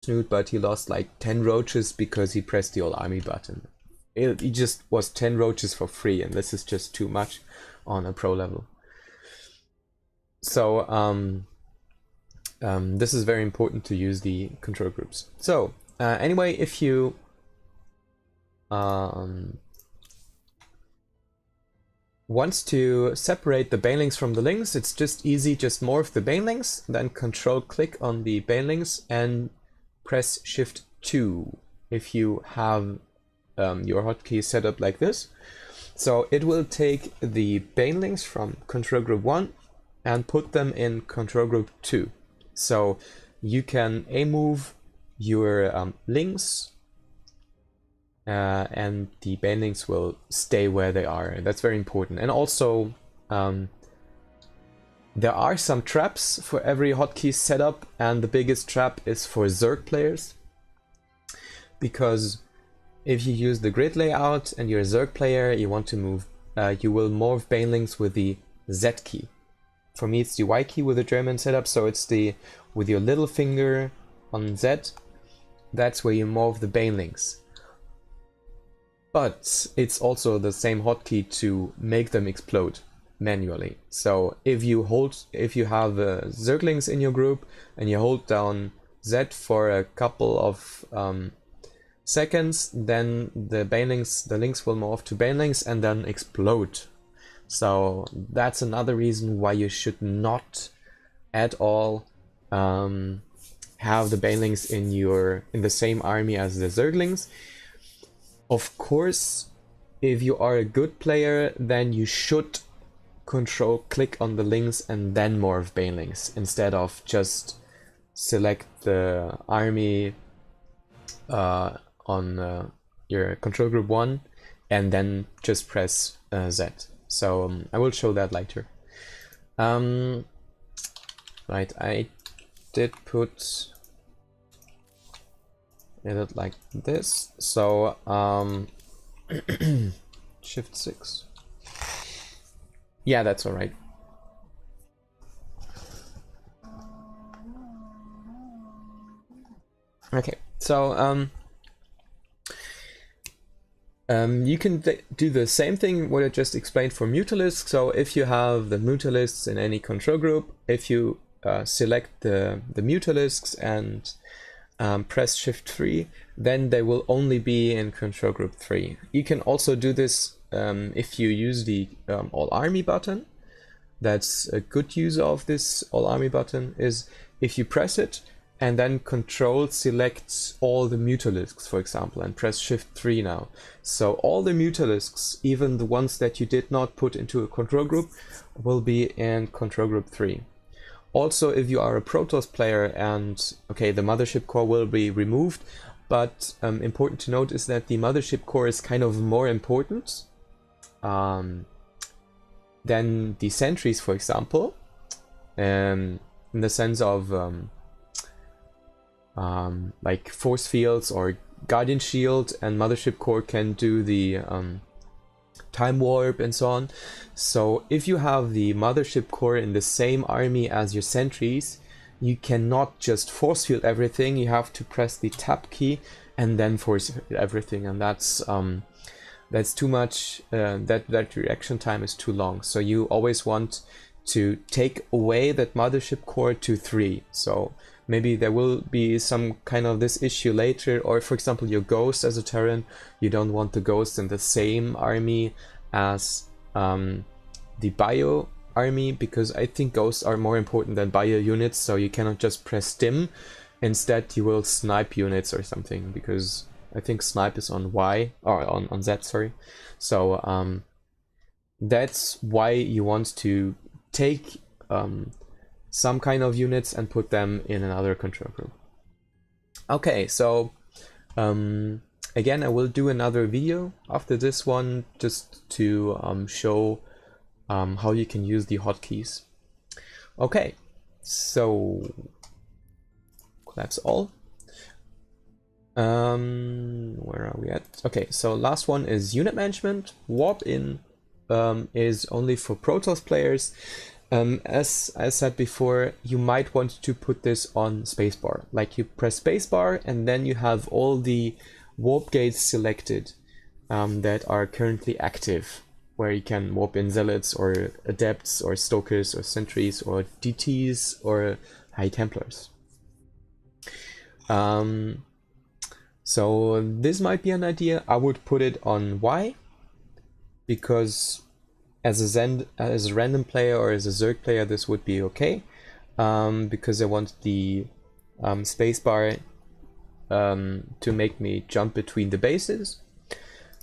Snoot, but he lost like 10 roaches because he pressed the all army button. He just was 10 roaches for free, and this is just too much on a pro level. So this is very important to use the control groups. So anyway, if you wants to separate the banelings from the links, it's just easy, just morph the banelings, then control click on the banelings and press shift 2 if you have your hotkey set up like this. So it will take the banelings from control group 1 and put them in control group 2. So you can move your links and the banelings will stay where they are. That's very important. And also there are some traps for every hotkey setup, and the biggest trap is for Zerg players, because if you use the grid layout and you're a Zerg player, you want to move, you will morph banelings with the Z key. For me it's the Y key with the German setup, so it's the with your little finger on Z, that's where you morph the banelings. But it's also the same hotkey to make them explode manually. So if you have Zerglings in your group and you hold down Z for a couple of seconds, then the links will morph to banelings and then explode. So that's another reason why you should not at all have the banelings in the same army as the Zerglings. Of course, if you are a good player, then you should control click on the links and then morph banelings instead of just select the army on your control group 1 and then just press Z. So I will show that later. Right, I did put it like this. So shift 6. Yeah, that's all right. Okay, so you can do the same thing what I just explained for Mutalisks. So if you have the Mutalisks in any control group, if you select the Mutalisks and press shift 3, then they will only be in control group 3. You can also do this if you use the all army button. That's a good use of this all army button is if you press it and then control selects all the Mutalisks, for example, and press shift 3 now. So all the Mutalisks, even the ones that you did not put into a control group, will be in control group 3. Also, if you are a Protoss player and, okay, the mothership core will be removed, but important to note is that the mothership core is kind of more important than the sentries, for example, in the sense of like force fields or guardian shield, and mothership core can do the time warp and so on. So if you have the mothership core in the same army as your sentries, you cannot just force field everything. You have to press the tab key and then force everything, and that's too much. That reaction time is too long. So you always want to take away that mothership core to 3. So maybe there will be some kind of this issue later, or for example your ghost as a Terran, you don't want the ghost in the same army as the bio army, because I think ghosts are more important than bio units, so you cannot just press stim. Instead you will snipe units or something, because I think snipe is on Y, or on Z, sorry. So that's why you want to take some kind of units and put them in another control group. Okay, so again, I will do another video after this one just to show how you can use the hotkeys. Okay, so collapse all. Where are we at? Okay, so last one is unit management. Warp in is only for Protoss players. As I said before, you might want to put this on spacebar. Like you press spacebar and then you have all the warp gates selected that are currently active, where you can warp in zealots or adepts or stokers or sentries or DTs or high templars. So this might be an idea. I would put it on Y, because as a random player or as a Zerg player, this would be okay, because I want the spacebar to make me jump between the bases.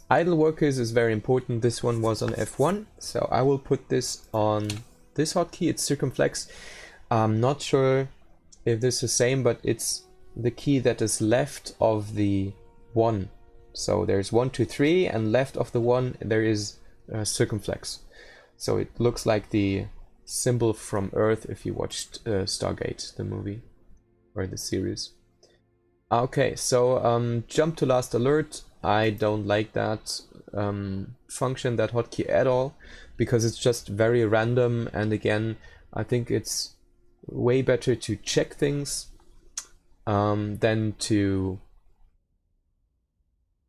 Idle workers is very important. This one was on F1, so I will put this on this hotkey. It's circumflex. I'm not sure if this is the same, but it's the key that is left of the 1. So there's 1, 2, 3, and left of the 1 there is circumflex. So it looks like the symbol from Earth if you watched Stargate, the movie or the series. Okay, so jump to last alert. I don't like that function, that hotkey at all, because it's just very random, and again, I think it's way better to check things than to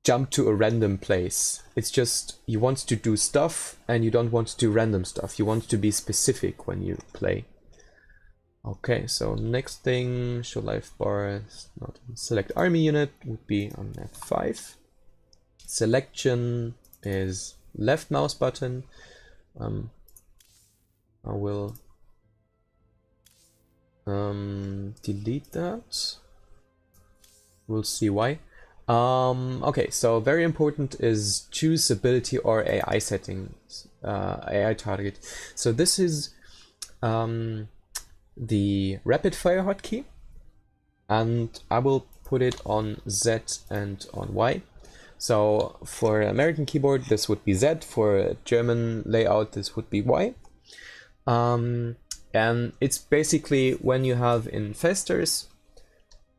jump to a random place. It's just, you want to do stuff and you don't want to do random stuff. You want to be specific when you play. Okay, so next thing, show life bar, not select army unit, would be on F5. Selection is left mouse button. I will delete that. We'll see why. Okay, so very important is choose ability or AI settings, AI target. So this is the rapid fire hotkey, and I will put it on Z and on Y. So for American keyboard, this would be Z. For a German layout, this would be Y. And it's basically when you have infestors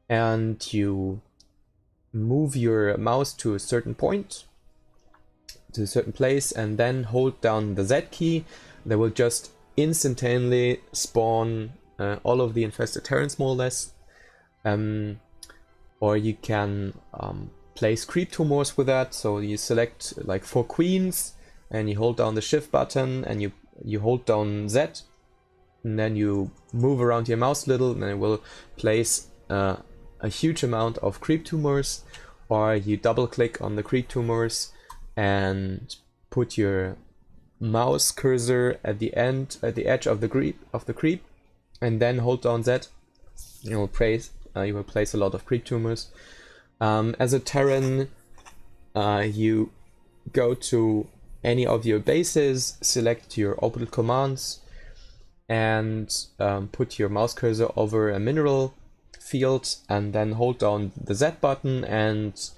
and you move your mouse to a certain point, to a certain place, and then hold down the Z key, they will just instantaneously spawn all of the infested Terrans, more or less. Or you can place creep tumors with that. So you select like 4 queens and you hold down the shift button and you hold down Z, and then you move around your mouse a little and it will place a huge amount of creep tumors. Or you double click on the creep tumors and put your mouse cursor at the edge of the creep, and then hold down Z. You will place a lot of creep tumors. As a Terran, you go to any of your bases, select your orbital commands, and put your mouse cursor over a mineral field, and then hold down the Z button, and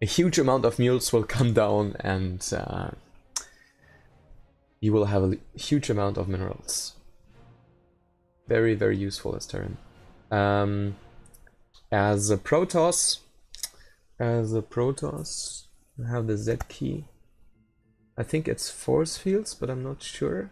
a huge amount of mules will come down, and you will have a huge amount of minerals. Very, very useful as Terran. As a Protoss, I have the Z key. I think it's force fields, but I'm not sure.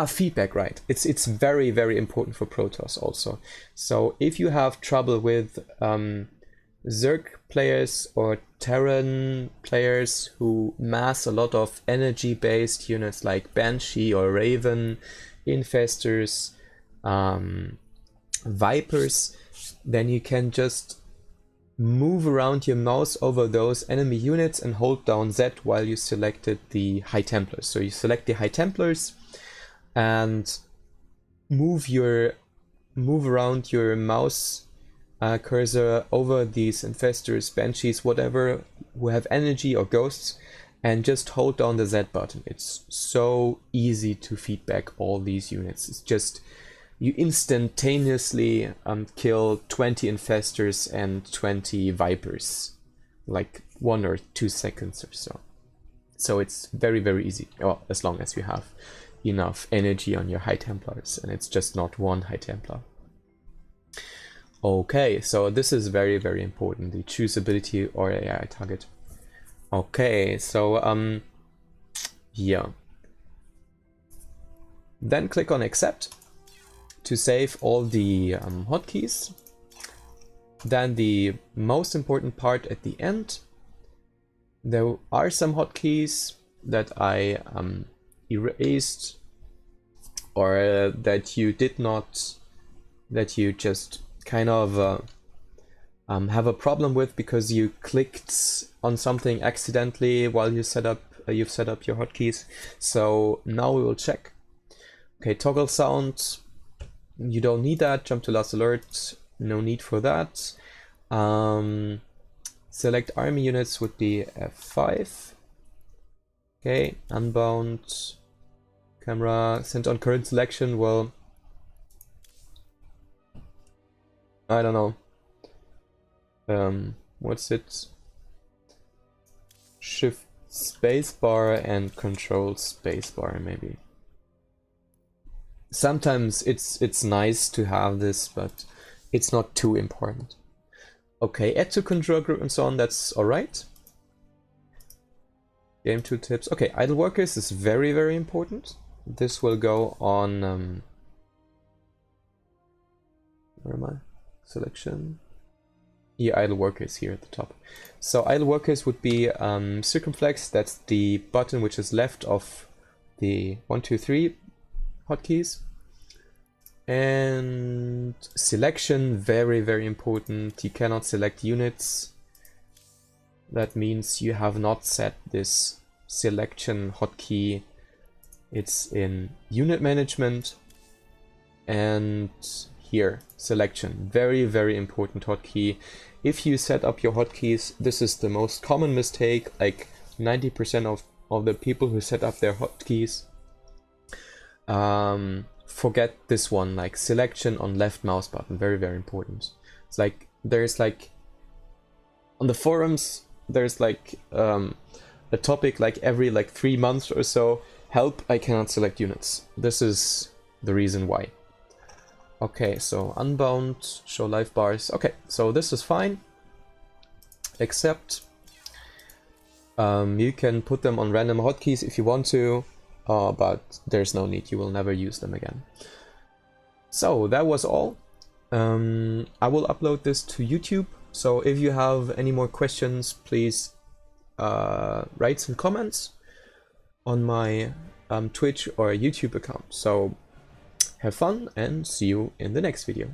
Feedback, right. It's very, very important for Protoss also. So if you have trouble with Zerg players or Terran players who mass a lot of energy-based units like Banshee or Raven, Infestors, Vipers, then you can just move around your mouse over those enemy units and hold down Z while you selected the High Templars. So you select the High Templars and move around your mouse cursor over these infestors, banshees, whatever, who have energy or ghosts, and just hold down the Z button. It's so easy to feedback all these units. It's just, you instantaneously kill 20 infestors and 20 vipers, like 1 or 2 seconds or so. So it's very, very easy, well, as long as you have enough energy on your High Templars, and it's just not one High Templar. Okay, so this is very, very important, the choose ability or AI target. Okay, so yeah. Then click on accept to save all the hotkeys. Then the most important part at the end. There are some hotkeys that I erased, or that you did not, that you just kind of have a problem with because you clicked on something accidentally while you you've set up your hotkeys. So now we will check. Okay, toggle sound, you don't need that. Jump to last alert, no need for that. Select army units would be F5. Okay, unbound camera, send on current selection. Well, I don't know. What's it? Shift spacebar and control spacebar maybe. Sometimes it's nice to have this, but it's not too important. Okay, add to control group and so on, that's alright. Game tooltips. Okay, idle workers is very, very important. This will go on where am I? Selection. Yeah, idle workers here at the top. So idle workers would be circumflex, that's the button which is left of the 1, 2, 3 hotkeys. And selection, very, very important. You cannot select units. That means you have not set this selection hotkey. It's in unit management and here, selection. Very, very important hotkey. If you set up your hotkeys, this is the most common mistake, like 90% of the people who set up their hotkeys forget this one, like selection on left mouse button. Very, very important. It's like, there's like, on the forums, there's like a topic like every like 3 months or so, help, I cannot select units. This is the reason why. Okay, so unbound, show live bars. Okay, so this is fine. Except you can put them on random hotkeys if you want to, but there's no need, you will never use them again. So that was all. I will upload this to YouTube, so if you have any more questions, please write some comments on my Twitch or YouTube account. So have fun and see you in the next video.